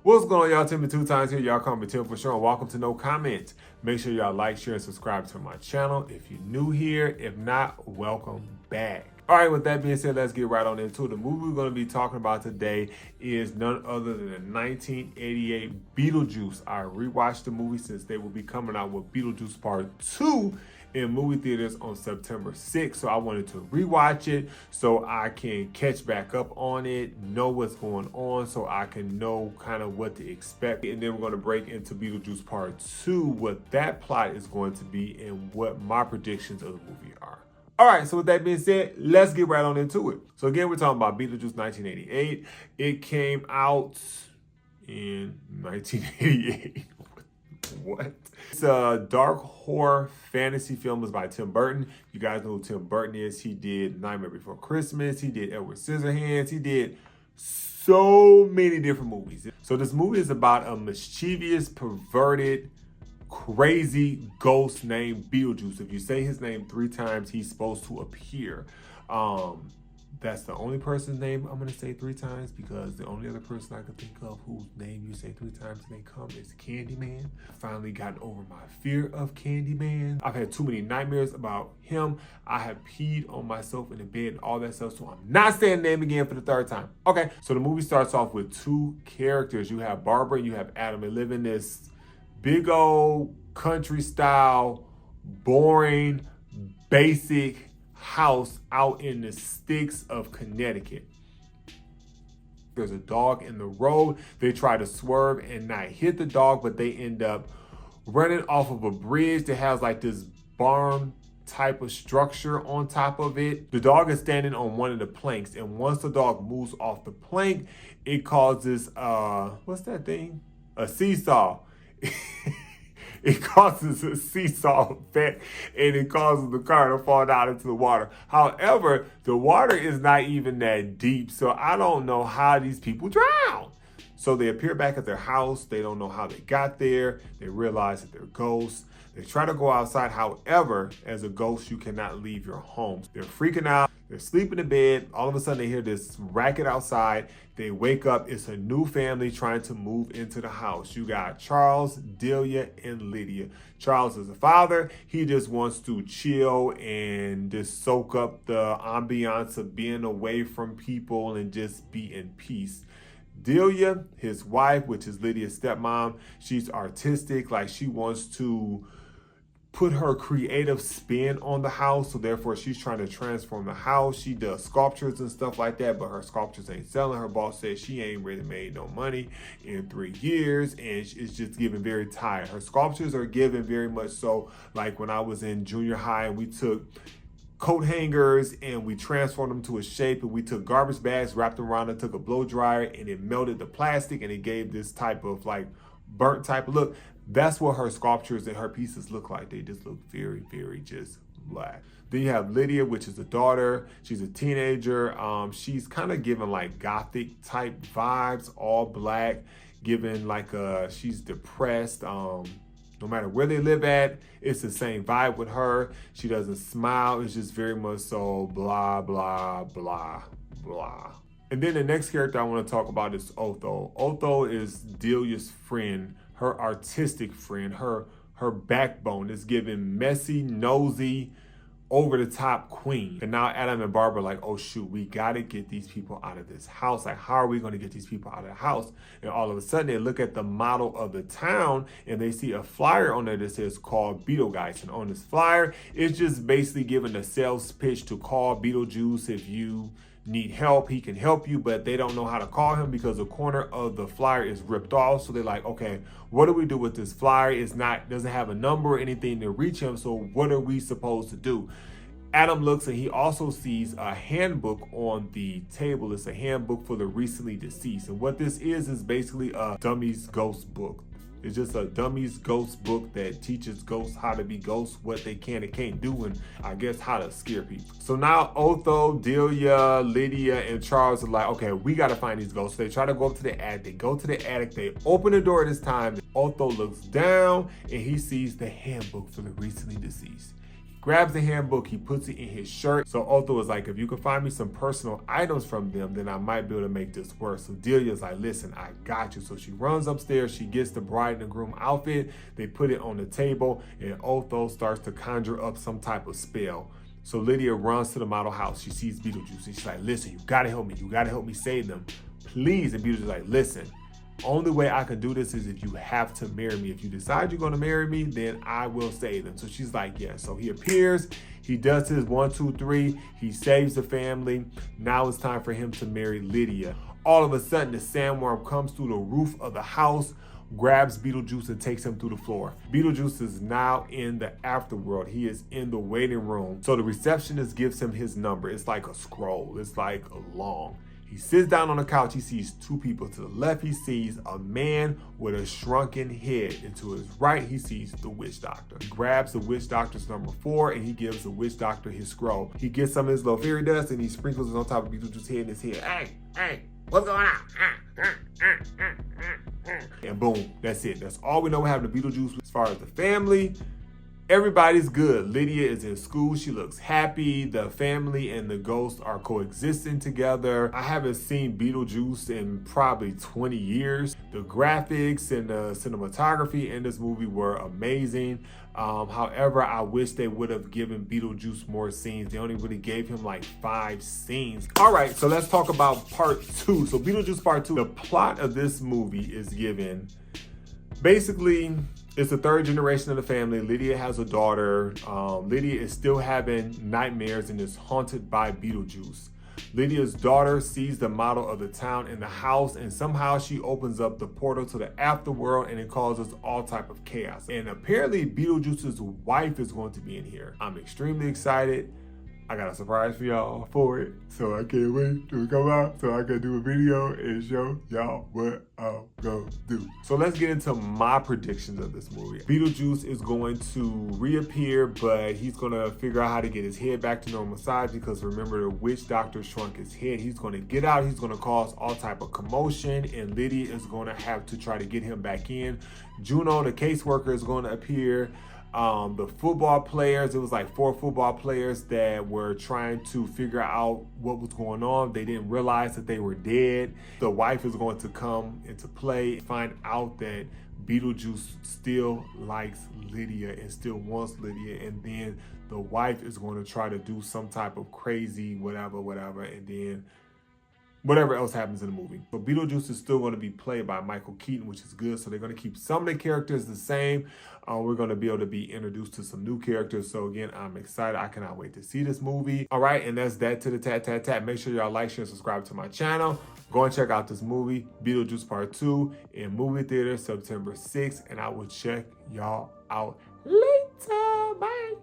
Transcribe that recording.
What's going on, y'all? Timmy 2 times here. Y'all call me Tim for sure. And welcome to No Comment. Make sure y'all like, share, and subscribe to my channel if you're new here. If not, welcome back. All right, with that being said, let's get right on into it. The movie we're going to be talking about today is none other than the 1988 Beetlejuice. I rewatched the movie since they will be coming out with Beetlejuice Part 2 in movie theaters on September 6th. So I wanted to rewatch it so I can catch back up on it, know what's going on, so I can know kind of what to expect. And then we're going to break into Beetlejuice Part 2, what that plot is going to be and what my predictions of the movie are. All right, so with that being said, let's get right on into it. So again, we're talking about Beetlejuice 1988. It came out in 1988. What? It's a dark horror fantasy film. It's by Tim Burton. You guys know who Tim Burton is. He did Nightmare Before Christmas. He did Edward Scissorhands. He did so many different movies. So this movie is about a mischievous, perverted, crazy ghost named Beetlejuice. If you say his name 3 times, he's supposed to appear. That's the only person's name I'm gonna say 3 times, because the only other person I can think of whose name you say 3 times and they come is Candyman. I finally gotten over my fear of Candyman. I've had too many nightmares about him. I have peed on myself in the bed and all that stuff, so I'm not saying the name again for the 3rd time. Okay, so the movie starts off with 2 characters. You have Barbara and you have Adam. They live in this big old country style, boring, basic house out in the sticks of Connecticut. There's a dog in the road. They try to swerve and not hit the dog, but they end up running off of a bridge that has like this barn type of structure on top of it. The dog is standing on one of the planks, and once the dog moves off the plank, it causes what's that thing? A seesaw. It causes a seesaw effect, and it causes the car to fall down into the water. However, the water is not even that deep, so I don't know how these people drown. So they appear back at their house. They don't know how they got there. They realize that they're ghosts. They try to go outside. However, as a ghost, you cannot leave your home. They're freaking out. They're sleeping in bed. All of a sudden, they hear this racket outside. They wake up. It's a new family trying to move into the house. You got Charles, Delia, and Lydia. Charles is the father. He just wants to chill and just soak up the ambiance of being away from people and just be in peace. Delia, his wife, which is Lydia's stepmom, she's artistic. Like, she wants to put her creative spin on the house, so therefore she's trying to transform the house. She does sculptures and stuff like that, but her sculptures ain't selling. Her boss says she ain't really made no money in 3 years, and it's just getting very tired. Her sculptures are given very much so like when I was in junior high and we took coat hangers and we transformed them to a shape, and we took garbage bags, wrapped them around and took a blow dryer, and it melted the plastic and it gave this type of like burnt type of look. That's what her sculptures and her pieces look like. They just look very, very just black. Then you have Lydia, which is a daughter. She's a teenager. She's kind of given like gothic type vibes, all black, given like she's depressed. No matter where they live at, it's the same vibe with her. She doesn't smile. It's just very much so blah, blah, blah, blah. And then the next character I want to talk about is Otho. Otho is Delia's friend, her artistic friend, her backbone. Is given messy, nosy, over-the-top queen. And now Adam and Barbara are like, oh shoot, we gotta get these people out of this house. Like, how are we gonna get these people out of the house? And all of a sudden they look at the model of the town and they see a flyer on there that says call Beetlejuice. And on this flyer, it's just basically giving a sales pitch to call Beetlejuice. If you need help, he can help you, but they don't know how to call him because the corner of the flyer is ripped off. So they're like, okay, what do we do with this flyer? It's not, doesn't have a number or anything to reach him. So what are we supposed to do? Adam looks and he also sees a handbook on the table. It's a handbook for the recently deceased. And what this is basically a dummy's ghost book. It's just a dummy's ghost book that teaches ghosts how to be ghosts, what they can and can't do, and I guess how to scare people. So now Otho, Delia, Lydia, and Charles are like, okay, we got to find these ghosts. So they try to go up to the attic. They go to the attic. They open the door this time. Otho looks down and he sees the handbook for the recently deceased. grabs the handbook, he puts it in his shirt. So Otho is like, if you can find me some personal items from them, then I might be able to make this work. So Delia's like, listen, I got you. So she runs upstairs, she gets the bride and the groom outfit, they put it on the table, and Otho starts to conjure up some type of spell. So Lydia runs to the model house. She sees Beetlejuice and she's like, listen, you gotta help me. You gotta help me save them, please. And Beetlejuice is like, listen, only way I can do this is if you have to marry me. If you decide you're gonna marry me, then I will save them. So she's like, yeah. So he appears, he does his 1, 2, 3, he saves the family. Now it's time for him to marry Lydia. All of a sudden, the sandworm comes through the roof of the house, grabs Beetlejuice and takes him through the floor. Beetlejuice is now in the afterworld. He is in the waiting room. So the receptionist gives him his number. It's like a scroll. It's like long. He sits down on the couch. He sees two people. To the left, he sees a man with a shrunken head. And to his right, he sees the witch doctor. He grabs the witch doctor's number 4 and he gives the witch doctor his scroll. He gets some of his little fairy dust and he sprinkles it on top of Beetlejuice's head and his head. Hey, what's going on? And boom, that's it. That's all we know what happened to Beetlejuice. As far as the family, everybody's good. Lydia is in school. She looks happy. The family and the ghost are coexisting together. I haven't seen Beetlejuice in probably 20 years. The graphics and the cinematography in this movie were amazing. However, I wish they would have given Beetlejuice more scenes. They only really gave him like 5 scenes. All right, so let's talk about part 2. So Beetlejuice part 2, the plot of this movie is given. Basically, it's the 3rd generation of the family. Lydia has a daughter. Lydia is still having nightmares and is haunted by Beetlejuice. Lydia's daughter sees the model of the town in the house, and somehow she opens up the portal to the afterworld, and it causes all type of chaos. And apparently Beetlejuice's wife is going to be in here. I'm extremely excited. I got a surprise for y'all for it, so I can't wait to come out so I can do a video and show y'all what I'm gonna do. So let's get into my predictions of this movie. Beetlejuice is going to reappear, but he's gonna figure out how to get his head back to normal size, because remember, the witch doctor shrunk his head. He's gonna get out, he's gonna cause all type of commotion, and Lydia is gonna have to try to get him back in. Juno, the caseworker, is gonna appear. The football players, it was like 4 football players that were trying to figure out what was going on. They didn't realize that they were dead. The wife is going to come into play, find out that Beetlejuice still likes Lydia and still wants Lydia, and then the wife is going to try to do some type of crazy whatever, and then whatever else happens in the movie. But Beetlejuice is still going to be played by Michael Keaton, which is good. So they're going to keep some of the characters the same. We're going to be able to be introduced to some new characters. So again, I'm excited. I cannot wait to see this movie. All right, and that's that to the tat. Make sure y'all like, share, and subscribe to my channel. Go and check out this movie, Beetlejuice Part 2, in movie theater September 6th. And I will check y'all out later. Bye.